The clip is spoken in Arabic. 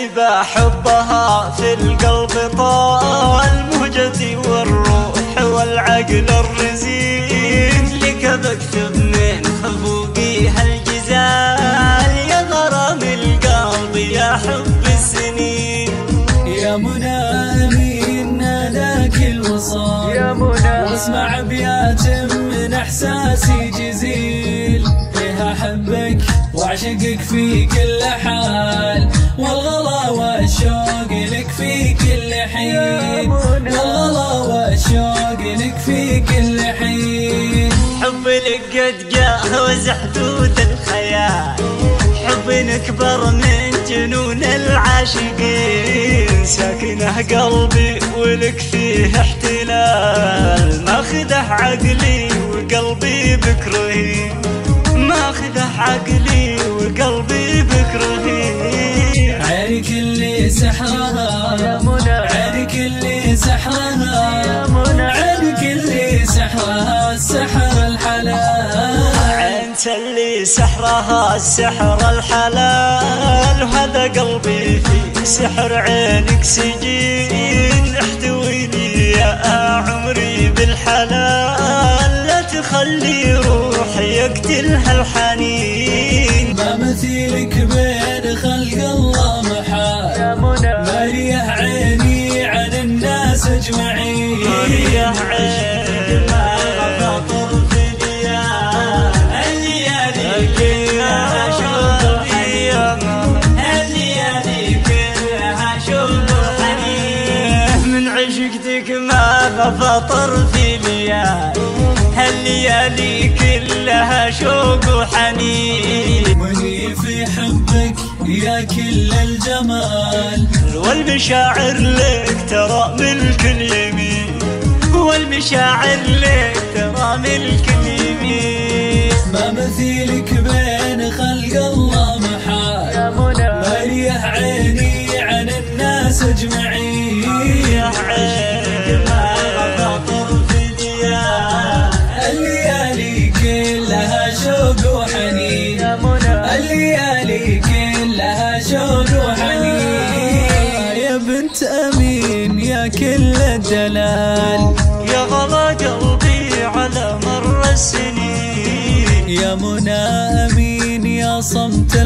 غريبة حبها في القلب طال مهجتي والروح والعقل الرزين، لك بكتب من خفوقي هالجزال يا غرام القلب يا حب السنين. يا منى أمين ناداك الوصال يا منى، واسمع أبيات من إحساسي جزيل، ليه أحبك وأعشقك في كل حال، والغلا والشوق لك في كل حين، والغلا والشوق لك في كل حين. حب لك قد جاوز حدود الخيال، حب أكبر من جنون العاشقين، ساكنه قلبي ولك فيه احتلال، ماخذه عقلي وقلبي بك رهين، ماخذه عقلي وقلبي بك رهين. عينك اللي سحرها يا منى، عينك اللي سحرها يا منى، عينك اللي سحرها السحر الحلال، عينك اللي سحرها السحر الحلال، وهذا قلبي في سحر عينك سجين، احتويني يا عمري بالحلال، لا تخلي روحي يقتلها الحنين. ما مثيلك بين خلق الله محال يا منى، مريح عيني عن الناس اجمعين، مريح عيني ما خطر في الليالي كلها شوق حنين، الليالي كلها شوق حنين، من عشقتك ما خطر في الليالي كلها شوق وحنين. مني في حبك يا كل الجمال، والمشاعر لك ترى ملك اليمين، والمشاعر لك ترى ملك اليمين. ما مثيلك بين خلق الله محال يا منى، مريح عيني عن الناس اجمعين، مريح عيني ما خطر في الليالي كلها شوق وحنين يا منى، الليالي كلها شوق وحنين. يا بنت أمين يا كل الدلال، يا غلا قلبي على مر السنين، يا منى أمين يا صمت